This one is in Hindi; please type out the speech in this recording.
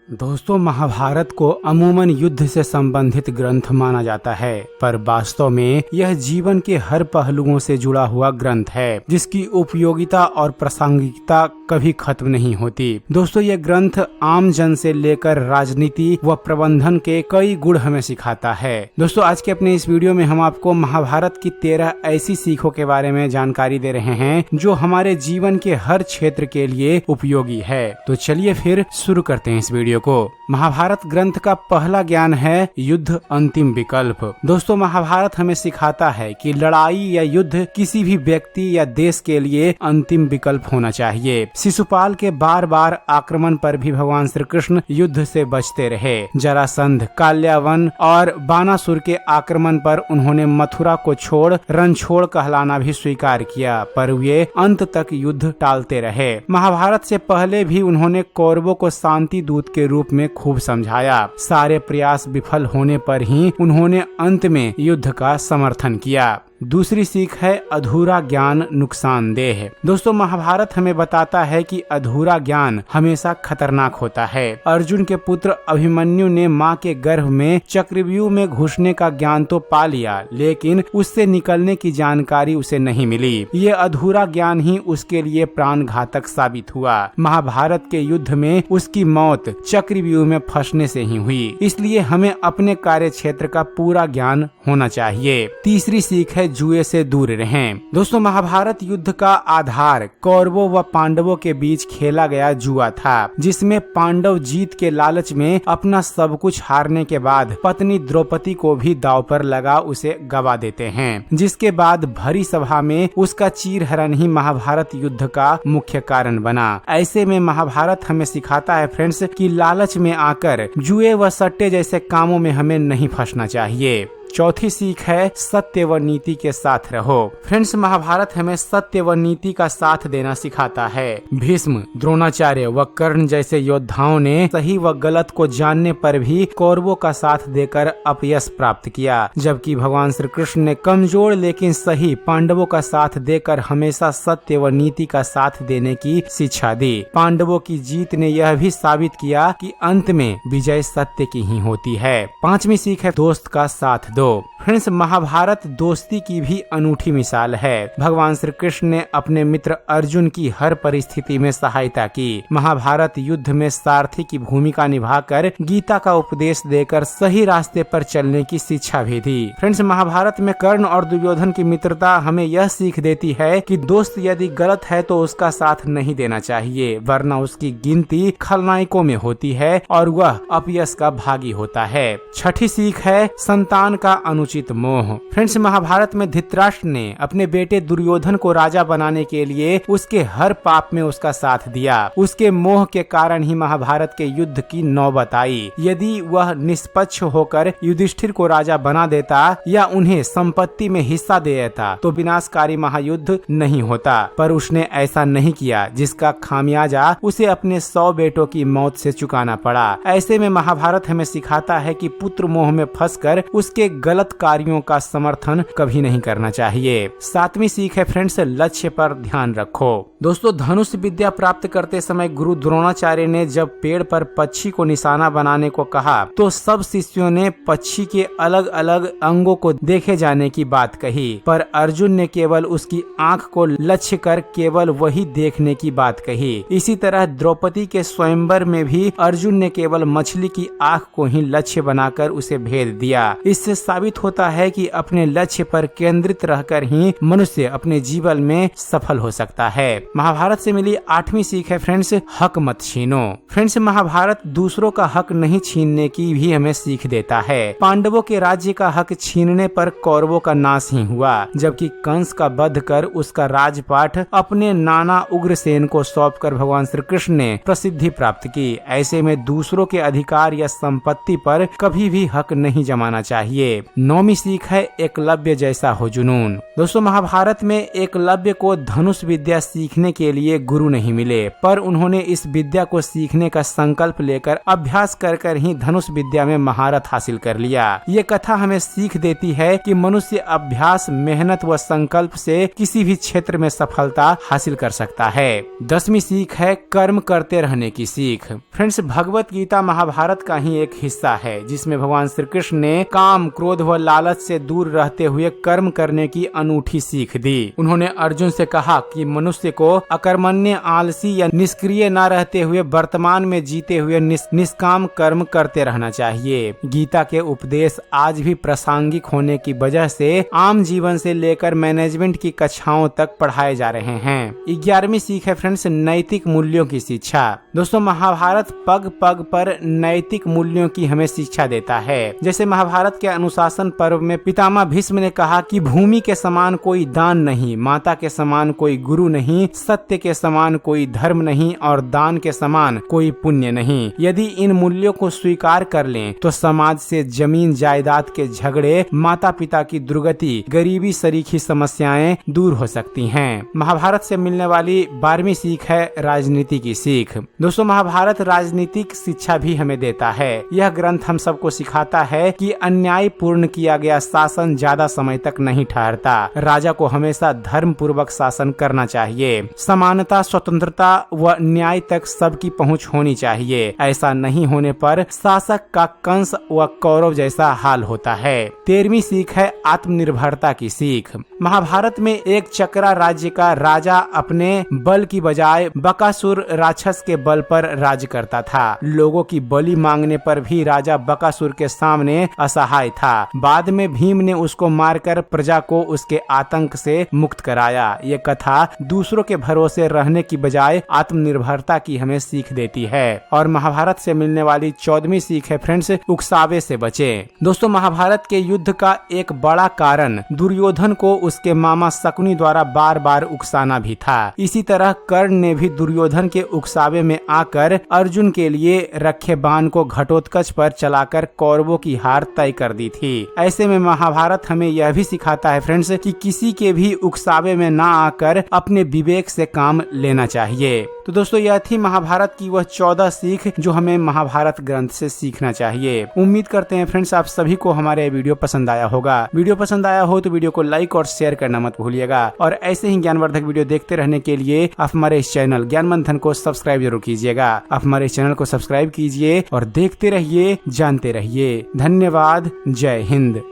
दोस्तों, महाभारत को अमूमन युद्ध से संबंधित ग्रंथ माना जाता है, पर वास्तव में यह जीवन के हर पहलुओं से जुड़ा हुआ ग्रंथ है, जिसकी उपयोगिता और प्रासंगिकता कभी खत्म नहीं होती। दोस्तों, यह ग्रंथ आम जन से लेकर राजनीति व प्रबंधन के कई गुण हमें सिखाता है। दोस्तों, आज के अपने इस वीडियो में हम आपको महाभारत की 13 ऐसी सीखों के बारे में जानकारी दे रहे हैं जो हमारे जीवन के हर क्षेत्र के लिए उपयोगी है। तो चलिए फिर शुरू करते हैं इस वीडियो को। महाभारत ग्रंथ का पहला ज्ञान है युद्ध अंतिम विकल्प। दोस्तों, महाभारत हमें सिखाता है कि लड़ाई या युद्ध किसी भी व्यक्ति या देश के लिए अंतिम विकल्प होना चाहिए। शिशुपाल के बार बार आक्रमण पर भी भगवान श्री कृष्ण युद्ध से बचते रहे। जरासंध, काल्यावन और बानासुर के आक्रमण पर उन्होंने मथुरा को छोड़ रणछोड़ कहलाना भी स्वीकार किया, पर वे अंत तक युद्ध टालते रहे। महाभारत से पहले भी उन्होंने कौरवों को शांति दूत के रूप में खूब समझाया। सारे प्रयास विफल होने पर ही उन्होंने अंत में युद्ध का समर्थन किया। दूसरी सीख है अधूरा ज्ञान नुकसानदेह। दोस्तों, महाभारत हमें बताता है कि अधूरा ज्ञान हमेशा खतरनाक होता है। अर्जुन के पुत्र अभिमन्यु ने मां के गर्भ में चक्रव्यूह में घुसने का ज्ञान तो पा लिया, लेकिन उससे निकलने की जानकारी उसे नहीं मिली। ये अधूरा ज्ञान ही उसके लिए प्राण घातक साबित हुआ। महाभारत के युद्ध में उसकी मौत चक्रव्यूह में फंसने से ही हुई। इसलिए हमें अपने कार्य क्षेत्र का पूरा ज्ञान होना चाहिए। तीसरी सीख है जुए से दूर रहें। दोस्तों, महाभारत युद्ध का आधार कौरवों व पांडवों के बीच खेला गया जुआ था, जिसमें पांडव जीत के लालच में अपना सब कुछ हारने के बाद पत्नी द्रौपदी को भी दांव पर लगा उसे गवा देते हैं, जिसके बाद भरी सभा में उसका चीरहरण ही महाभारत युद्ध का मुख्य कारण बना। ऐसे में महाभारत हमें सिखाता है फ्रेंड्स कि लालच में आकर जुए व सट्टे जैसे कामों में हमें नहीं फंसना चाहिए। चौथी सीख है सत्य व नीति के साथ रहो। फ्रेंड्स, महाभारत हमें सत्य व नीति का साथ देना सिखाता है। भीष्म, द्रोणाचार्य व कर्ण जैसे योद्धाओं ने सही व गलत को जानने पर भी कौरवों का साथ देकर अपयश प्राप्त किया, जबकि भगवान श्री कृष्ण ने कमजोर लेकिन सही पांडवों का साथ देकर हमेशा सत्य व नीति का साथ देने की शिक्षा दी। पांडवों की जीत ने यह भी साबित किया कि अंत में विजय सत्य की ही होती है। पांचवी सीख है दोस्त का साथ दो। फ्रेंड्स, महाभारत दोस्ती की भी अनूठी मिसाल है। भगवान श्री कृष्ण ने अपने मित्र अर्जुन की हर परिस्थिति में सहायता की। महाभारत युद्ध में सारथी की भूमिका निभाकर गीता का उपदेश देकर सही रास्ते पर चलने की शिक्षा भी दी। फ्रेंड्स, महाभारत में कर्ण और दुर्योधन की मित्रता हमें यह सीख देती है कि दोस्त यदि गलत है तो उसका साथ नहीं देना चाहिए, वरना उसकी गिनती खलनायकों में होती है और वह अपयश का भागी होता है। छठी सीख है संतान का अनुचित मोह। फ्रेंड्स, महाभारत में धृतराष्ट्र ने अपने बेटे दुर्योधन को राजा बनाने के लिए उसके हर पाप में उसका साथ दिया। उसके मोह के कारण ही महाभारत के युद्ध की नौबत आई। यदि वह निष्पक्ष होकर युधिष्ठिर को राजा बना देता या उन्हें संपत्ति में हिस्सा दे देता तो विनाशकारी महायुद्ध नहीं होता, पर उसने ऐसा नहीं किया, जिसका खामियाजा उसे अपने 100 बेटों की मौत से चुकाना पड़ा। ऐसे में महाभारत हमें सिखाता है कि पुत्र मोह में फंसकर उसके गलत कार्यों का समर्थन कभी नहीं करना चाहिए। सातवीं सीख है फ्रेंड्स, लक्ष्य पर ध्यान रखो। दोस्तों, धनुष विद्या प्राप्त करते समय गुरु द्रोणाचार्य ने जब पेड़ पर पक्षी को निशाना बनाने को कहा तो सब शिष्यों ने पक्षी के अलग अलग अंगों को देखे जाने की बात कही, पर अर्जुन ने केवल उसकी आंख को लक्ष्य कर केवल वही देखने की बात कही। इसी तरह द्रौपदी के स्वयंवर में भी अर्जुन ने केवल मछली की आंख को ही लक्ष्य बनाकर उसे भेद दिया। इससे साबित होता है कि अपने लक्ष्य पर केंद्रित रहकर ही मनुष्य अपने जीवन में सफल हो सकता है। महाभारत से मिली 8वीं सीख है फ्रेंड्स, हक मत छीनो। फ्रेंड्स, महाभारत दूसरों का हक नहीं छीनने की भी हमें सीख देता है। पांडवों के राज्य का हक छीनने पर कौरवों का नाश ही हुआ, जबकि कंस का वध कर उसका राजपाट अपने नाना उग्रसेन को सौंपकर भगवान श्री कृष्ण ने प्रसिद्धि प्राप्त की। ऐसे में दूसरों के अधिकार या संपत्ति पर कभी भी हक नहीं जमाना चाहिए। 9वीं सीख है एकलव्य जैसा हो जुनून। दोस्तों महाभारत में एकलव्य को धनुष विद्या सीखने के लिए गुरु नहीं मिले, पर उन्होंने इस विद्या को सीखने का संकल्प लेकर अभ्यास कर कर ही धनुष विद्या में महारत हासिल कर लिया। ये कथा हमें सीख देती है कि मनुष्य अभ्यास, मेहनत व संकल्प से किसी भी क्षेत्र में सफलता हासिल कर सकता है। 10वीं सीख है कर्म करते रहने की सीख। फ्रेंड्स, भगवत गीता महाभारत का ही एक हिस्सा है जिसमें भगवान श्री कृष्ण ने काम, क्रोध व लालच से दूर रहते हुए कर्म करने की अनूठी सीख दी। उन्होंने अर्जुन से कहा कि मनुष्य को अकर्मण्य, आलसी या निष्क्रिय न रहते हुए वर्तमान में जीते हुए निष्काम कर्म करते रहना चाहिए। गीता के उपदेश आज भी प्रासंगिक होने की वजह से आम जीवन से लेकर मैनेजमेंट की कक्षाओं तक पढ़ाए जा रहे हैं। 11वीं सीख है फ्रेंड्स, नैतिक मूल्यों की शिक्षा। दोस्तों महाभारत पग पग पर नैतिक मूल्यों की हमें शिक्षा देता है। जैसे महाभारत के अनुशासन पर्व में पितामह भीष्म ने कहा कि भूमि के समान कोई दान नहीं, माता के समान कोई गुरु नहीं, सत्य के समान कोई धर्म नहीं और दान के समान कोई पुण्य नहीं। यदि इन मूल्यों को स्वीकार कर लें तो समाज से जमीन जायदाद के झगड़े, माता पिता की दुर्गति, गरीबी सरीखी समस्याएं दूर हो सकती हैं। महाभारत से मिलने वाली 12वीं सीख है राजनीति की सीख। दोस्तों महाभारत राजनीतिक शिक्षा भी हमें देता है। यह ग्रंथ हम सबको सिखाता है कि अन्याय पूर्ण किया गया शासन ज्यादा समय तक नहीं ठहरता। राजा को हमेशा धर्म पूर्वक शासन करना चाहिए। समानता, स्वतंत्रता व न्याय तक सबकी पहुंच होनी चाहिए। ऐसा नहीं होने पर शासक का कंस व कौरव जैसा हाल होता है। 13वीं सीख है आत्मनिर्भरता की सीख। महाभारत में एक चक्रा राज्य का राजा अपने बल की बजाय बकासुर राक्षस के बल पर राज करता था। लोगों की बलि मांगने पर भी राजा बकासुर के सामने असहाय था। बाद में भीम ने उसको मारकर प्रजा को उसके आतंक से मुक्त कराया। ये कथा दूसरों के भरोसे रहने की बजाय आत्मनिर्भरता की हमें सीख देती है। और महाभारत से मिलने वाली 14वीं सीख है फ्रेंड्स, उकसावे से बचें। दोस्तों महाभारत के युद्ध का एक बड़ा कारण दुर्योधन को उसके मामा शकुनी द्वारा बार बार उकसाना भी था। इसी तरह कर्ण ने भी दुर्योधन के उकसावे में आकर अर्जुन के लिए रखे बाण को घटोत्कच पर चलाकर कौरवों की हार तय कर दी थी। ऐसे में महाभारत हमें यह भी सिखाता है फ्रेंड्स कि किसी के भी उकसावे में ना आकर अपने विवेक से काम लेना चाहिए। तो दोस्तों यह थी महाभारत की वह 14 सीख जो हमें महाभारत ग्रंथ से सीखना चाहिए। उम्मीद करते हैं फ्रेंड्स आप सभी को हमारे वीडियो पसंद आया होगा। वीडियो पसंद आया हो तो वीडियो को लाइक और शेयर करना मत भूलिएगा। और ऐसे ही ज्ञानवर्धक वीडियो देखते रहने के लिए आप हमारे इस चैनल ज्ञान मंथन को सब्सक्राइब जरूर कीजिएगा। आप हमारे चैनल को सब्सक्राइब कीजिए और देखते रहिए, जानते रहिए। धन्यवाद। जय हिंद।